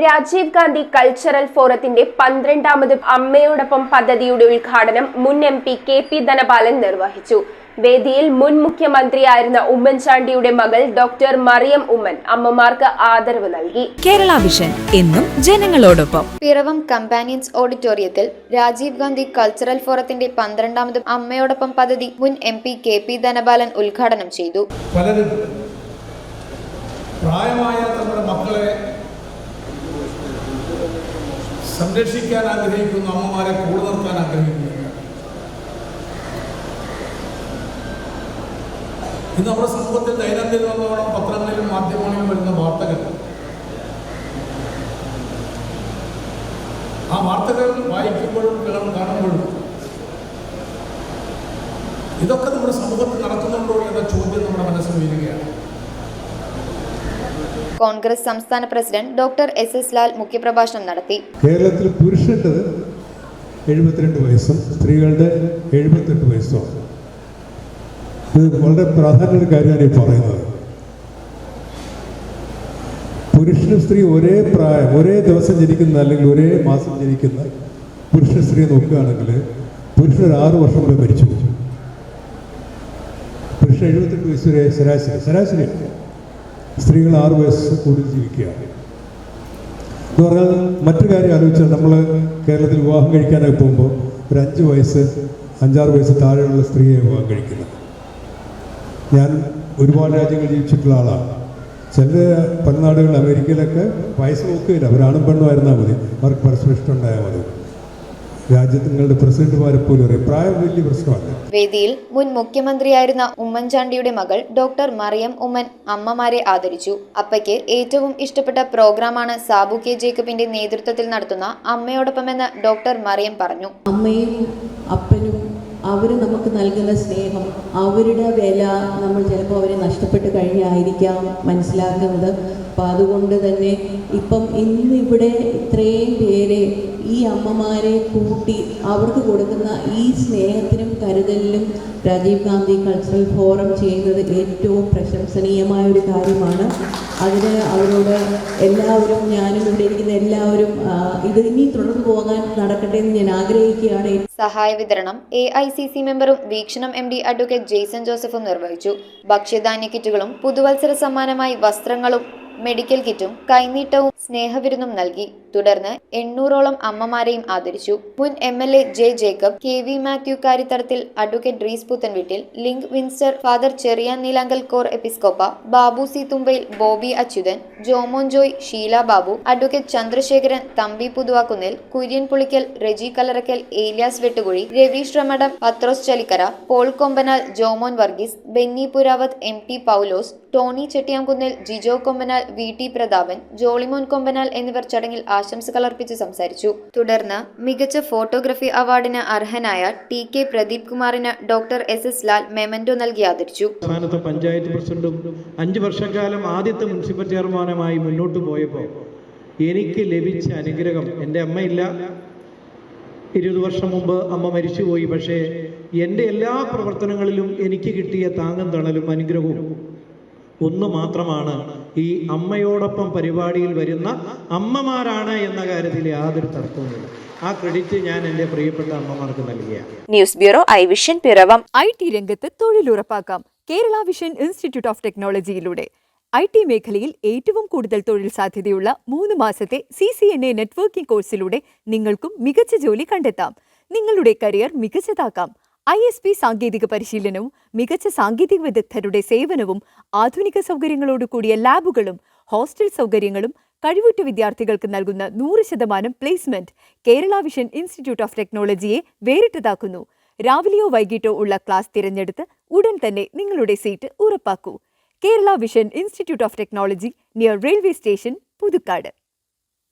Rajeev Gandhi cultural ഫോറത്തിന്റെ 12ാമത് അമ്മയോടൊപ്പം പദ്ധതിയുടെ ഉദ്ഘാടനം മുൻ MP KP ധനപാലൻ നിർവഹിച്ചു. വേദിയിൽ മുൻ മുഖ്യമന്ത്രിയായിരുന്ന ഉമ്മൻചാണ്ടിയുടെ മകൾ ഡോക്ടർ മറിയം ഉമ്മൻ അമ്മമാർക്ക് ആദരവ് നൽകി. കേരള വിഷൻ എന്നും ജനങ്ങളോടൊപ്പം. പിറവം കമ്പാനിയൻസ് ഓഡിറ്റോറിയത്തിൽ രാജീവ് ഗാന്ധി കൾച്ചറൽ ഫോറത്തിന്റെ 12ാമത് അമ്മയോടൊപ്പം പദ്ധതി മുൻ MP KP ധനപാലൻ ഉദ്ഘാടനം ചെയ്തു. പ്രായമായ നമ്മുടെ മക്കളെ സംരക്ഷിക്കാൻ ആഗ്രഹിക്കുന്ന അമ്മമാരെ കൂടെ നിർത്താൻ ആഗ്രഹിക്കുന്നില്ല. ഇന്ന് നമ്മുടെ സമൂഹത്തിൽ ദൈനംദിനത്തോളം പത്രങ്ങളിലും മാധ്യമങ്ങളിലും വരുന്ന വാർത്തകൾ, ആ വാർത്തകൾ വായിക്കുമ്പോഴും കാണുമ്പോഴും ഇതൊക്കെ നമ്മുടെ സമൂഹത്തിൽ നടക്കുന്നുണ്ടോ എന്ന ചോദ്യം നമ്മുടെ മനസ്സിൽ വീഴുകയാണ്. കോൺഗ്രസ് സംസ്ഥാന പ്രസിഡന്റ് ഡോക്ടർ SS ലാൽ മുഖ്യപ്രഭാഷണം നടത്തി. കേരളത്തിൽ പുരുഷന്റെ 72 വയസ്സും സ്ത്രീകളുടെ 78 വയസ്സുമാണ്. ഇത് വളരെ പ്രാധാന്യമുള്ള കാര്യമാണ് ഈ പറയുന്നത്. പുരുഷനും സ്ത്രീ ഒരേ പ്രായം, ഒരേ ദിവസം ജനിക്കുന്ന അല്ലെങ്കിൽ ഒരേ മാസം ജനിക്കുന്ന പുരുഷ സ്ത്രീ നോക്കുകയാണെങ്കിൽ പുരുഷൻ 6 വർഷം മുമ്പ് മരിച്ചു. പുരുഷൻ 78 വയസ്സ് വരെ ശരാശരി സ്ത്രീകൾ 6 വയസ്സ് കൂടുതൽ ജീവിക്കുകയാണ്. എന്ന് പറഞ്ഞാൽ മറ്റു കാര്യം ആലോചിച്ചാൽ നമ്മൾ കേരളത്തിൽ വിവാഹം കഴിക്കാനൊക്കെ പോകുമ്പോൾ ഒരു 5 വയസ്സ് 5-6 വയസ്സ് താഴെയുള്ള സ്ത്രീയെ വിവാഹം കഴിക്കുന്നത്. ഞാൻ ഒരുപാട് രാജ്യങ്ങൾ ജീവിച്ചിട്ടുള്ള ആളാണ്. ചില പല നാടുകൾ അമേരിക്കയിലൊക്കെ വയസ്സ് നോക്കുകയില്ല, അവരാണും പെണ്ണുമായിരുന്നാൽ മതി, അവർക്ക് പരസ്പരം ഇഷ്ടം ഉണ്ടായാൽ മതി. രാജ്യങ്ങളുടെ പ്രസിഡന്റുമാരെ പോലും അറിയാം, പ്രായം വലിയ പ്രശ്നമല്ല. വേദിയിൽ മുൻ മുഖ്യമന്ത്രിയായിരുന്ന ഉമ്മൻചാണ്ടിയുടെ മകൾ ഡോക്ടർ മറിയം ഉമ്മൻ അമ്മമാരെ ആദരിച്ചു. അപ്പയ്ക്ക് ഏറ്റവും ഇഷ്ടപ്പെട്ട പ്രോഗ്രാമാണ് സാബു K ജേക്കബിന്റെ നേതൃത്വത്തിൽ നടത്തുന്ന അമ്മയോടൊപ്പമെന്ന് ഡോക്ടർ മറിയം പറഞ്ഞു. അമ്മയും അപ്പനും അവർ നമുക്ക് നൽകുന്ന സ്നേഹം, അവരുടെ വില നമ്മൾ ചിലപ്പോൾ അവരെ നഷ്ടപ്പെട്ട് കഴിഞ്ഞായിരിക്കാം മനസ്സിലാക്കുന്നത്. അപ്പം അതുകൊണ്ട് തന്നെ ഇപ്പം ഇന്നിവിടെ ഇത്രയും പേരെ ഈ അമ്മമാരെ കൂട്ടി അവർക്ക് കൊടുക്കുന്ന ഈ സ്നേഹത്തിനും കരുതലിനും രാജീവ് ഗാന്ധി കൾച്ചറൽ ഫോറം ചെയ്യുന്നത് ഏറ്റവും പ്രശംസനീയമായ ഒരു കാര്യമാണ്. അതിന് അവരോട് എല്ലാവരും, ഞാനും ഇവിടെ ഇരിക്കുന്ന എല്ലാവരും ഇത് ഇനി തുടർന്നു പോകാൻ നടക്കട്ടെ എന്ന് ഞാൻ ആഗ്രഹിക്കുകയാണ്. സഹായ വിതരണം AICC മെമ്പറും വീക്ഷണം MD അഡ്വക്കേറ്റ് ജെയ്സൺ ജോസഫും നിർവഹിച്ചു. ഭക്ഷ്യധാന്യ കിറ്റുകളും പുതുവത്സര സമ്മാനമായി വസ്ത്രങ്ങളും മെഡിക്കൽ കിറ്റും കൈനീട്ടവും സ്നേഹവിരുന്നും നൽകി. തുടർന്ന് 800ഓളം അമ്മമാരെയും ആദരിച്ചു. മുൻ MLA J Jacob, KV Mathew Karithadathil, advocate Drees Puthenveettil, Link Winster, father Cherian Neelankal Corepiscopa, Babu C Thumpayil, Bobby Achuthan, Jomon Joy, Sheela Babu, advocate Chandrasekharan, Thampi Puthuvakunnil, Kurian Pulickal, Reji Kalarakkal, Elias Vettukuzhy, Raveesh Ramadam, Pathrose Chalikkara, Paul Kombanal, Jomon Varghese, Benny Puravath, MT Paulose, Tony Chettiyamkunnil, Jijo Kombanal, VT Prathapan, Jolimon Kombanal എന്നിവർ ചടങ്ങിൽ ആശംസകൾ അർപ്പിച്ച് സംസാരിച്ചു. തുടർന്ന് മികച്ച ഫോട്ടോഗ്രഫി അവാർഡിന് അർഹനായ TK പ്രദീപ് കുമാറിന് ഡോക്ടർ SS ലാൽ മെമന്റോ നൽകി ആദരിച്ചു. സംസ്ഥാനത്തെ പഞ്ചായത്ത് പ്രസിഡന്റും 5 വർഷക്കാലം ആദ്യത്തെ മുനിസിപ്പൽ ചെയർമാനുമായി മുന്നോട്ട് പോയപ്പോൾ എനിക്ക് ലഭിച്ച അനുഗ്രഹം, എൻ്റെ അമ്മയില്ല, 20 വർഷം മുമ്പ് അമ്മ മരിച്ചുപോയി. പക്ഷേ എൻ്റെ എല്ലാ പ്രവർത്തനങ്ങളിലും എനിക്ക് കിട്ടിയ താങ്ങും തണലും അനുഗ്രഹവും ഒന്ന് മാത്രമാണ്, ഈ അമ്മയോടൊപ്പം പരിപാടിയിൽ വരുന്ന അമ്മമാരാണ് എന്ന കാര്യത്തിൽ യാതൊരു തർക്കവുമില്ല. ആ ക്രെഡിറ്റ് ഞാൻ എൻ്റെ പ്രിയപ്പെട്ട അമ്മമാർക്ക് നൽകുകയാണ്. News bureau I Vision Piravom. IT രംഗത്ത് തൊഴിലുറപ്പാക്കാം കേരള വിഷൻ ഇൻസ്റ്റിറ്റ്യൂട്ട് ഓഫ് ടെക്നോളജിയിലൂടെ. IT മേഖലയിൽ ഏറ്റവും കൂടുതൽ തൊഴിൽ സാധ്യതയുള്ള 3 മാസത്തെ CCNA നെറ്റ്വർക്കിംഗ് കോഴ്സിലൂടെ നിങ്ങൾക്കും മികച്ച ജോലി കണ്ടെത്താം. നിങ്ങളുടെ കരിയർ മികച്ചതാക്കാം. ISP സാങ്കേതിക പരിശീലനവും മികച്ച സാങ്കേതിക വിദഗ്ധരുടെ സേവനവും ആധുനിക സൗകര്യങ്ങളോട് കൂടിയ ലാബുകളും ഹോസ്റ്റൽ സൗകര്യങ്ങളും കഴിവുറ്റ വിദ്യാർത്ഥികൾക്ക് നൽകുന്ന 100% പ്ലേസ്മെന്റ് കേരള വിഷൻ ഇൻസ്റ്റിറ്റ്യൂട്ട് ഓഫ് ടെക്നോളജിയെ വേറിട്ടതാക്കുന്നു. രാവിലെയോ വൈകിട്ടോ ഉള്ള ക്ലാസ് തിരഞ്ഞെടുത്ത് ഉടൻ തന്നെ നിങ്ങളുടെ സീറ്റ് ഉറപ്പാക്കൂ. Kerala Vision Institute of Technology, near railway station, Puthukkad.